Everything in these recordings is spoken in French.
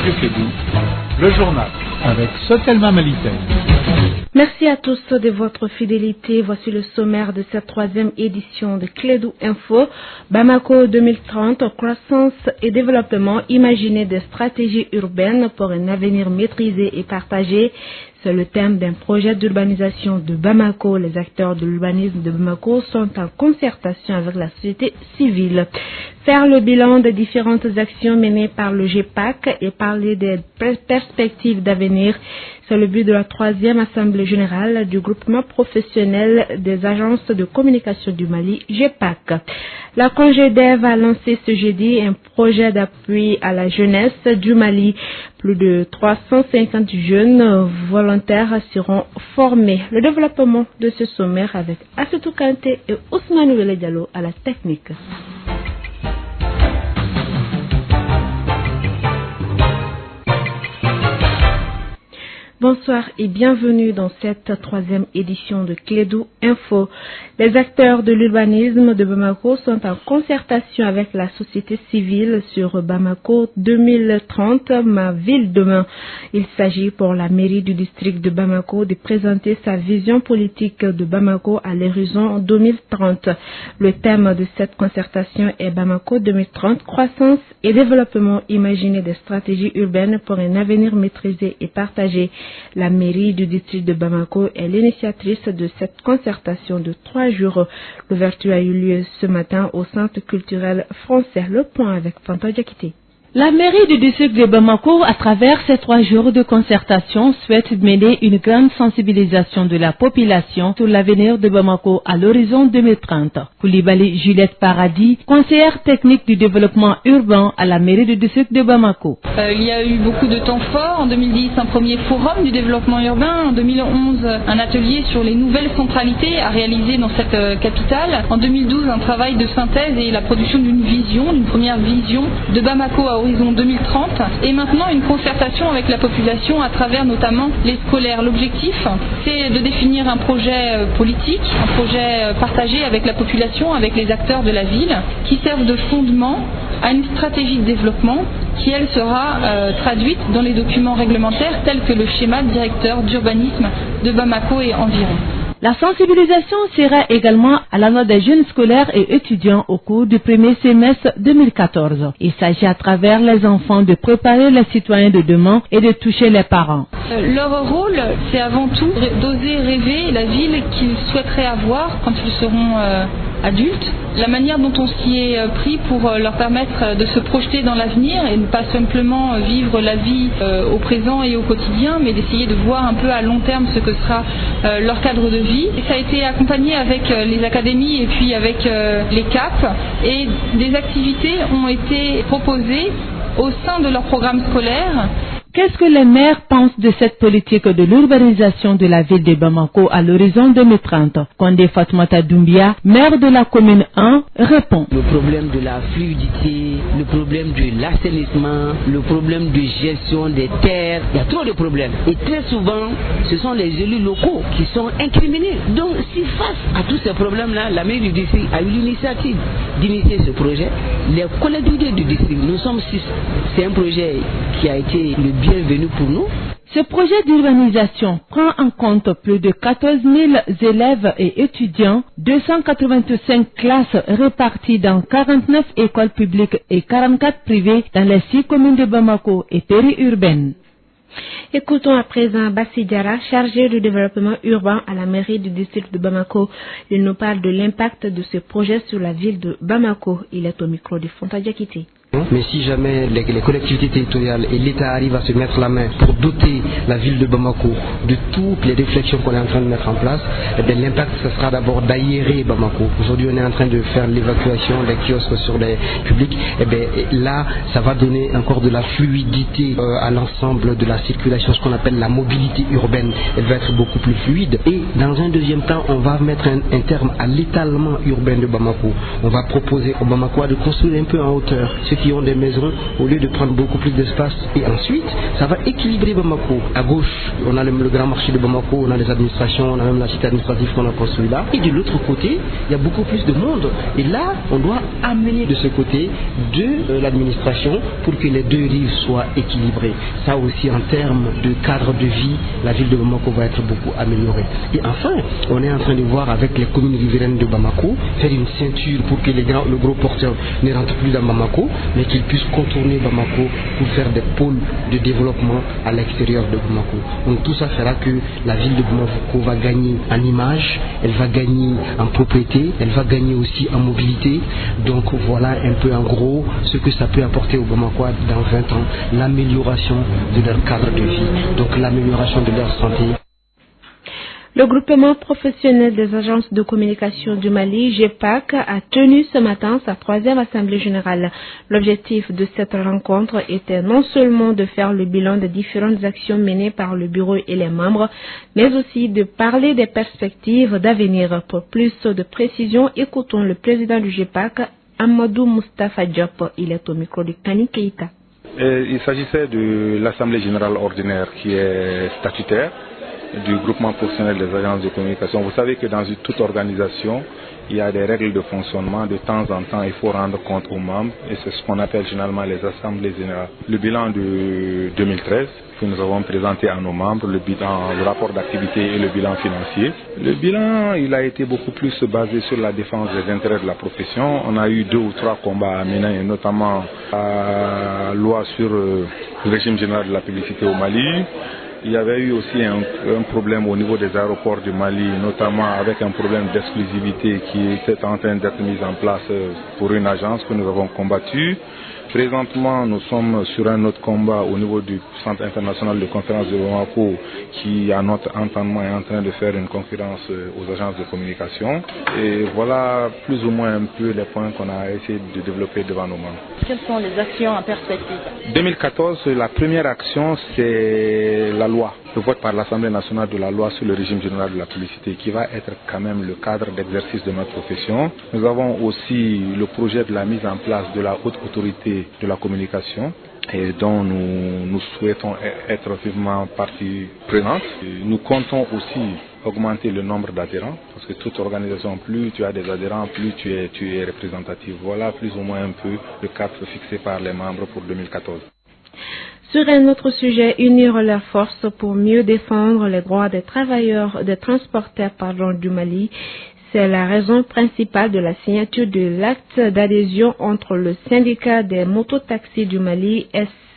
Radio Kédou, le journal avec Sotelma Malitel. Merci à tous de votre fidélité. Voici le sommaire de cette troisième édition de Kédou Info. Bamako 2030, croissance et développement, imaginer des stratégies urbaines pour un avenir maîtrisé et partagé. C'est le thème d'un projet d'urbanisation de Bamako. Les acteurs de l'urbanisme de Bamako sont en concertation avec la société civile. Faire le bilan des différentes actions menées par le GEPAC et parler des perspectives d'avenir. C'est le but de la troisième assemblée générale du groupement professionnel des agences de communication du Mali, GEPAC. La CONGEDEV a lancé ce jeudi un projet d'appui à la jeunesse du Mali. Plus de 350 jeunes volontaires seront formés. Le développement de ce sommaire avec Assetou Kanté et Ousmane Wele Diallo à la technique. Bonsoir et bienvenue dans cette troisième édition de Kédou Info. Les acteurs de l'urbanisme de Bamako sont en concertation avec la société civile sur Bamako 2030, ma ville demain. Il s'agit pour la mairie du district de Bamako de présenter sa vision politique de Bamako à l'horizon 2030. Le thème de cette concertation est Bamako 2030, croissance et développement, imaginer des stratégies urbaines pour un avenir maîtrisé et partagé. La mairie du district de Bamako est l'initiatrice de cette concertation de 3 jours. L'ouverture a eu lieu ce matin au Centre culturel français. Le point avec Fanta Diakité. La mairie du district de Bamako, à travers ces 3 jours de concertation, souhaite mener une grande sensibilisation de la population sur l'avenir de Bamako à l'horizon 2030. Koulibaly Juliette Paradis, conseillère technique du développement urbain à la mairie du district de Bamako. Il y a eu beaucoup de temps forts. En 2010, un premier forum du développement urbain. En 2011, un atelier sur les nouvelles centralités à réaliser dans cette capitale. En 2012, un travail de synthèse et la production d'une première vision de Bamako à horizon 2030 et maintenant une concertation avec la population à travers notamment les scolaires. L'objectif, c'est de définir un projet politique, un projet partagé avec la population, avec les acteurs de la ville, qui servent de fondement à une stratégie de développement qui, elle, sera traduite dans les documents réglementaires tels que le schéma directeur d'urbanisme de Bamako et environ. La sensibilisation sera également à la note des jeunes scolaires et étudiants au cours du premier semestre 2014. Il s'agit à travers les enfants de préparer les citoyens de demain et de toucher les parents. Leur rôle, c'est avant tout d'oser rêver la ville qu'ils souhaiteraient avoir quand ils seront adultes. La manière dont on s'y est pris pour leur permettre de se projeter dans l'avenir et ne pas simplement vivre la vie au présent et au quotidien, mais d'essayer de voir un peu à long terme ce que sera leur cadre de vie. Et ça a été accompagné avec les académies et puis avec les CAP, et des activités ont été proposées au sein de leur programme scolaire. Qu'est-ce que les maires pensent de cette politique de l'urbanisation de la ville de Bamako à l'horizon 2030? Kondé Fatmata Doumbia, maire de la commune 1, répond. Le problème de la fluidité, le problème de l'assainissement, le problème de gestion des terres, il y a trop de problèmes. Et très souvent, ce sont les élus locaux qui sont incriminés. Donc, si face à tous ces problèmes-là, la mairie du district a eu l'initiative d'initier ce projet. Les collectivités du district, nous sommes 6. C'est un projet qui a été le bienvenue pour nous. Ce projet d'urbanisation prend en compte plus de 14 000 élèves et étudiants, 285 classes réparties dans 49 écoles publiques et 44 privées dans les 6 communes de Bamako et périurbaines. Écoutons à présent Bassi Diarra, chargé du développement urbain à la mairie du district de Bamako. Il nous parle de l'impact de ce projet sur la ville de Bamako. Il est au micro de Fanta Diakité. Mais si jamais les collectivités territoriales et l'État arrivent à se mettre la main pour doter la ville de Bamako de toutes les réflexions qu'on est en train de mettre en place, l'impact ce sera d'abord d'aérer Bamako. Aujourd'hui on est en train de faire l'évacuation des kiosques sur les publics. Là ça va donner encore de la fluidité à l'ensemble de la circulation, ce qu'on appelle la mobilité urbaine. Elle va être beaucoup plus fluide. Et dans un deuxième temps on va mettre un terme à l'étalement urbain de Bamako. On va proposer au Bamakois de construire un peu en hauteur, ce qui ont des maisons au lieu de prendre beaucoup plus d'espace. Et ensuite, ça va équilibrer Bamako. À gauche, on a le grand marché de Bamako, on a les administrations, on a même la cité administrative qu'on a construit là. Et de l'autre côté, il y a beaucoup plus de monde. Et là, on doit amener de ce côté de l'administration pour que les deux rives soient équilibrées. Ça aussi, en termes de cadre de vie, la ville de Bamako va être beaucoup améliorée. Et enfin, on est en train de voir avec les communes riveraines de Bamako, faire une ceinture pour que le gros porteur ne rentre plus dans Bamako, mais qu'ils puissent contourner Bamako pour faire des pôles de développement à l'extérieur de Bamako. Donc tout ça fera que la ville de Bamako va gagner en image, elle va gagner en propriété, elle va gagner aussi en mobilité. Donc voilà un peu en gros ce que ça peut apporter aux Bamakois dans 20 ans, l'amélioration de leur cadre de vie, donc l'amélioration de leur santé. Le groupement professionnel des agences de communication du Mali, GEPAC, a tenu ce matin sa 3e assemblée générale. L'objectif de cette rencontre était non seulement de faire le bilan des différentes actions menées par le bureau et les membres, mais aussi de parler des perspectives d'avenir. Pour plus de précisions, écoutons le président du GEPAC, Amadou Moustapha Diop. Il est au micro de Kani Keita. Il s'agissait de l'assemblée générale ordinaire qui est statutaire du groupement professionnel des agences de communication. Vous savez que dans toute organisation, il y a des règles de fonctionnement. De temps en temps, il faut rendre compte aux membres et c'est ce qu'on appelle généralement les assemblées générales. Le bilan de 2013 que nous avons présenté à nos membres, le rapport d'activité et le bilan financier. Le bilan, il a été beaucoup plus basé sur la défense des intérêts de la profession. On a eu 2 ou 3 combats à mener, notamment la loi sur le régime général de la publicité au Mali. Il y avait eu aussi un problème au niveau des aéroports du Mali, notamment avec un problème d'exclusivité qui était en train d'être mis en place pour une agence que nous avons combattu. Présentement, nous sommes sur un autre combat au niveau du Centre international de conférence de Bamako qui, à notre entendement, est en train de faire une concurrence aux agences de communication. Et voilà plus ou moins un peu les points qu'on a essayé de développer devant nos membres. Quelles sont les actions en perspective? 2014, la première action, c'est la loi, le vote par l'Assemblée nationale de la loi sur le régime général de la publicité qui va être quand même le cadre d'exercice de notre profession. Nous avons aussi le projet de la mise en place de la haute autorité de la communication et dont nous souhaitons être vivement partie prenante. Nous comptons aussi augmenter le nombre d'adhérents parce que toute organisation, plus tu as des adhérents, plus tu es représentatif. Voilà plus ou moins un peu le cadre fixé par les membres pour 2014. Sur un autre sujet, unir leurs forces pour mieux défendre les droits des transporteurs du Mali. C'est la raison principale de la signature de l'acte d'adhésion entre le syndicat des mototaxis du Mali,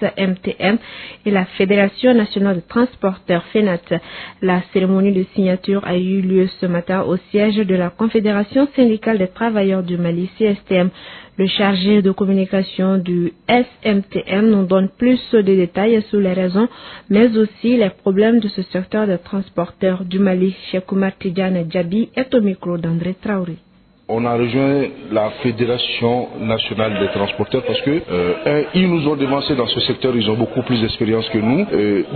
SMTM, et la Fédération nationale de transporteurs, FENAT. La cérémonie de signature a eu lieu ce matin au siège de la Confédération syndicale des travailleurs du Mali, CSTM. Le chargé de communication du SMTM nous donne plus de détails sur les raisons, mais aussi les problèmes de ce secteur des transporteurs du Mali. Cheikh Oumar Tidjane Djabi est au micro d'André Traoré. On a rejoint la Fédération nationale des transporteurs parce que, ils nous ont devancé dans ce secteur, ils ont beaucoup plus d'expérience que nous.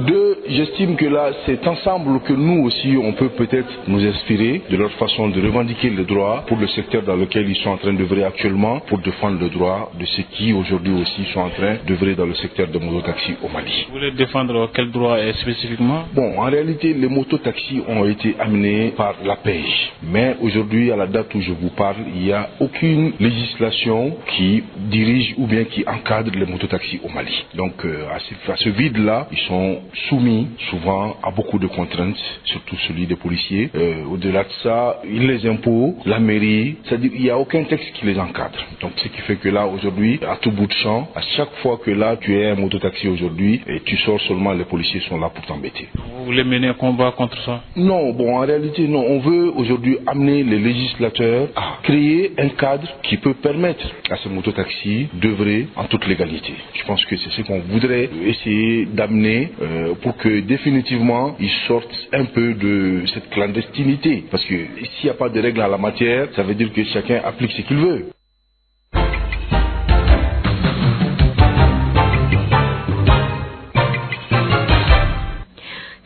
2, j'estime que là, c'est ensemble que nous aussi, on peut peut-être nous inspirer de leur façon de revendiquer les droits pour le secteur dans lequel ils sont en train d'œuvrer actuellement, pour défendre le droit de ceux qui aujourd'hui aussi sont en train d'œuvrer dans le secteur de mototaxi au Mali. Vous voulez défendre quel droit spécifiquement? Bon, en réalité, les mototaxis ont été amenés par la pêche. Mais aujourd'hui, à la date où je vous parle, il n'y a aucune législation qui dirige ou bien qui encadre les mototaxis au Mali. Donc à ce vide-là, ils sont soumis souvent à beaucoup de contraintes, surtout celui des policiers. Au-delà de ça, ils les imposent, la mairie, c'est-à-dire il n'y a aucun texte qui les encadre. Donc ce qui fait que là aujourd'hui, à tout bout de champ, à chaque fois que là tu es un mototaxi aujourd'hui, et tu sors seulement, les policiers sont là pour t'embêter. Vous voulez mener un combat contre ça? Non, bon en réalité non, on veut aujourd'hui amener les législateurs à créer un cadre qui peut permettre à ces mototaxis d'œuvrer en toute légalité. Je pense que c'est ce qu'on voudrait essayer d'amener pour que définitivement ils sortent un peu de cette clandestinité. Parce que s'il n'y a pas de règles en la matière, ça veut dire que chacun applique ce qu'il veut.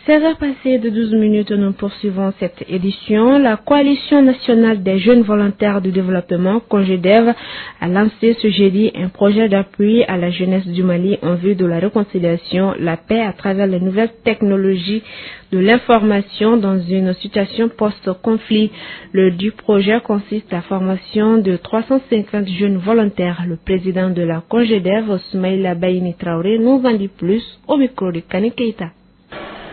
16h passées de 12 minutes, nous poursuivons cette édition. La Coalition nationale des jeunes volontaires de développement, CONJEDEV, a lancé ce jeudi un projet d'appui à la jeunesse du Mali en vue de la réconciliation, la paix à travers les nouvelles technologies de l'information dans une situation post-conflit. Le du projet consiste à la formation de 350 jeunes volontaires. Le président de la CONJEDEV, Soumaïla Baïni Traoré, nous en dit plus au micro de Kani Keita.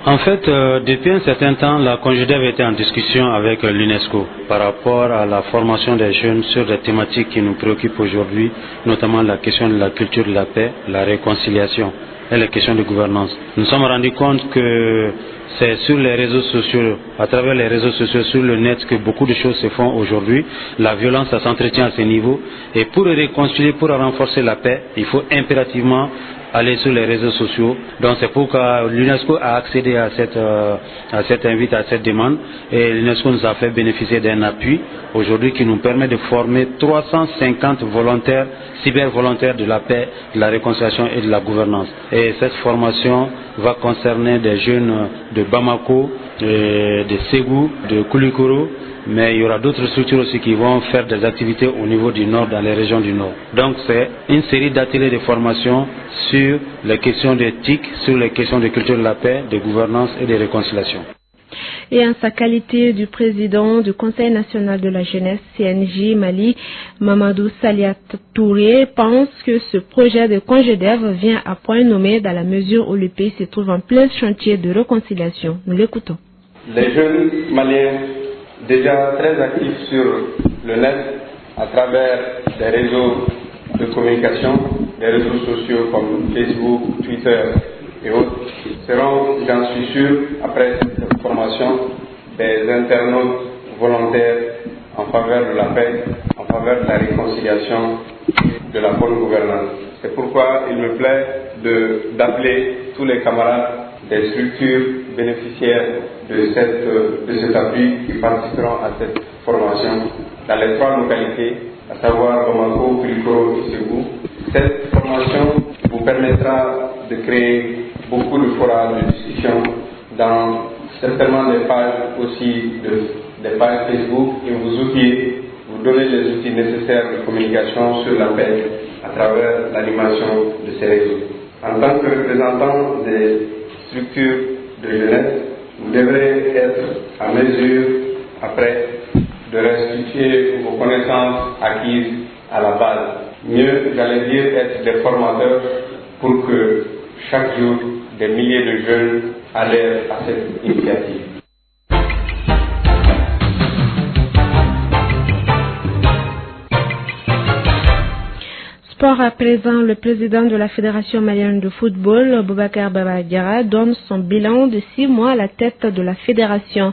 En fait, depuis un certain temps, la CONJEDEV était en discussion avec l'UNESCO par rapport à la formation des jeunes sur des thématiques qui nous préoccupent aujourd'hui, notamment la question de la culture de la paix, la réconciliation et les questions de gouvernance. Nous nous sommes rendus compte que c'est sur les réseaux sociaux, à travers les réseaux sociaux, sur le net, que beaucoup de choses se font aujourd'hui. La violence, ça s'entretient à ce niveau. Et pour réconcilier, pour renforcer la paix, il faut impérativement aller sur les réseaux sociaux. Donc c'est pourquoi l'UNESCO a accédé à cette invite, à cette demande, et l'UNESCO nous a fait bénéficier d'un appui aujourd'hui qui nous permet de former 350 volontaires, cybervolontaires de la paix, de la réconciliation et de la gouvernance. Et cette formation va concerner des jeunes de Bamako, de Ségou, de Koulikoro, mais il y aura d'autres structures aussi qui vont faire des activités au niveau du Nord, dans les régions du Nord. Donc c'est une série d'ateliers de formation sur les questions d'éthique, sur les questions de culture de la paix, de gouvernance et de réconciliation. Et en sa qualité du président du Conseil national de la jeunesse CNJ Mali, Mamadou Saliat Touré pense que ce projet de CONJEDEV vient à point nommé dans la mesure où le pays se trouve en plein chantier de réconciliation. Nous l'écoutons. Les jeunes maliens déjà très actifs sur le net à travers des réseaux de communication, des réseaux sociaux comme Facebook, Twitter et autres, seront, j'en suis sûr, après cette formation, des internautes volontaires en faveur de la paix, en faveur de la réconciliation et de la bonne gouvernance. C'est pourquoi il me plaît d'appeler tous les camarades des structures bénéficiaires de cet appui qui participeront à cette formation dans les 3 localités, à savoir Bamako, Koulikoro et Ségou. Cette formation vous permettra de créer beaucoup de forums de discussion dans certainement des pages aussi, des pages Facebook, et vous donner les outils nécessaires de communication sur la paix à travers l'animation de ces réseaux. En tant que représentant des structures de jeunesse, vous devrez être à mesure, après, de restituer vos connaissances acquises à la base. Mieux, j'allais dire, être des formateurs pour que chaque jour, des milliers de jeunes adhèrent à cette initiative. Sport à présent, le président de la Fédération malienne de football, Boubacar Baba Diarra, donne son bilan de 6 mois à la tête de la fédération.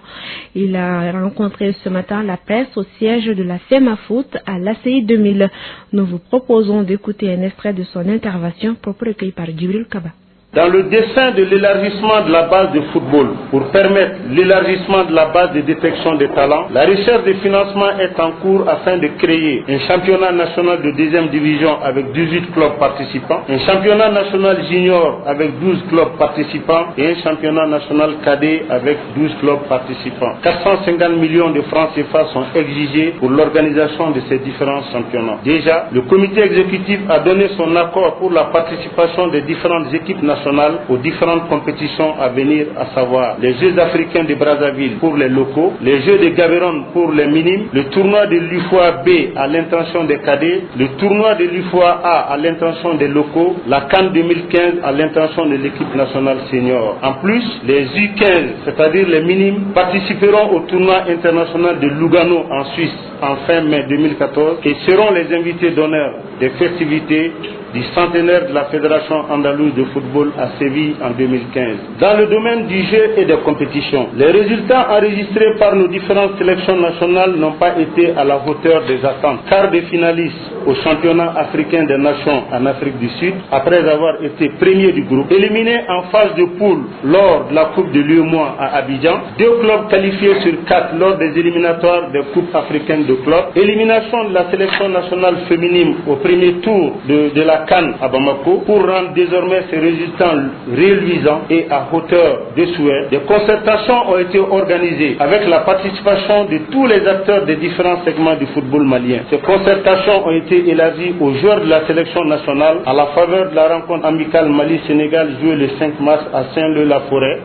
Il a rencontré ce matin la presse au siège de la FEMAFOOT à l'ACI 2000. Nous vous proposons d'écouter un extrait de son intervention propre recueilli par Djibril Kaba. Dans le dessein de l'élargissement de la base de football, pour permettre l'élargissement de la base de détection des talents, la recherche de financement est en cours afin de créer un championnat national de 2e division avec 18 clubs participants, un championnat national junior avec 12 clubs participants et un championnat national cadet avec 12 clubs participants. 450 millions de francs CFA sont exigés pour l'organisation de ces différents championnats. Déjà, le comité exécutif a donné son accord pour la participation des différentes équipes nationales aux différentes compétitions à venir, à savoir les Jeux africains de Brazzaville pour les locaux, les Jeux de Gaborone pour les minimes, le tournoi de l'UFOA B à l'intention des cadets, le tournoi de l'UFOA A à l'intention des locaux, la CAN 2015 à l'intention de l'équipe nationale senior. En plus, les U15, c'est-à-dire les minimes, participeront au tournoi international de Lugano en Suisse en fin mai 2014 et seront les invités d'honneur des festivités du centenaire de la Fédération andalouse de football à Séville en 2015. Dans le domaine du jeu et des compétitions, les résultats enregistrés par nos différentes sélections nationales n'ont pas été à la hauteur des attentes. Quart de finalistes au championnat africain des nations en Afrique du Sud, après avoir été premier du groupe. Éliminé en phase de poule lors de la Coupe de l'UEMOA à Abidjan. 2 clubs qualifiés sur 4 lors des éliminatoires des Coupes africaines de clubs. Élimination de la sélection nationale féminine au premier tour de la CAN à Bamako pour rendre désormais ces résultats reluisants et à hauteur des souhaits. Des concertations ont été organisées avec la participation de tous les acteurs des différents segments du football malien. Ces concertations ont été élargies aux joueurs de la sélection nationale à la faveur de la rencontre amicale Mali-Sénégal jouée le 5 mars à Saint-Leu-la-Forêt.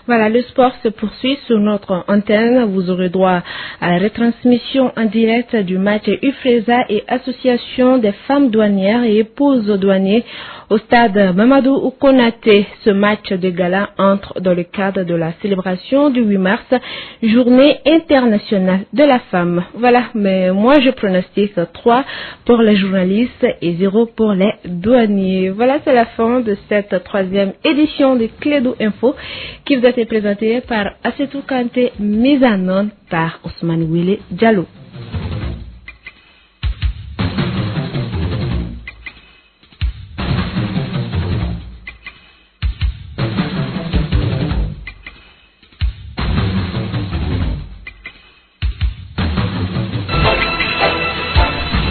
Voilà, le sport se poursuit sur notre antenne. Vous aurez droit à la retransmission en direct du match UFRESA et Association des femmes douanières et épouses douaniers au stade Mamadou Konaté. Ce match de gala entre dans le cadre de la célébration du 8 mars, journée internationale de la femme. Voilà, mais moi je pronostique 3 pour les journalistes et 0 pour les douaniers. Voilà, c'est la fin de cette 3e édition de Clédou Info qui vous a été présentée par Assetou Kanté, mise en onde par Ousmane Wile Diallo.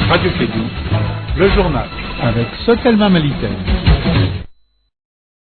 Radio Clédou, le journal avec Sotelma Malitaire.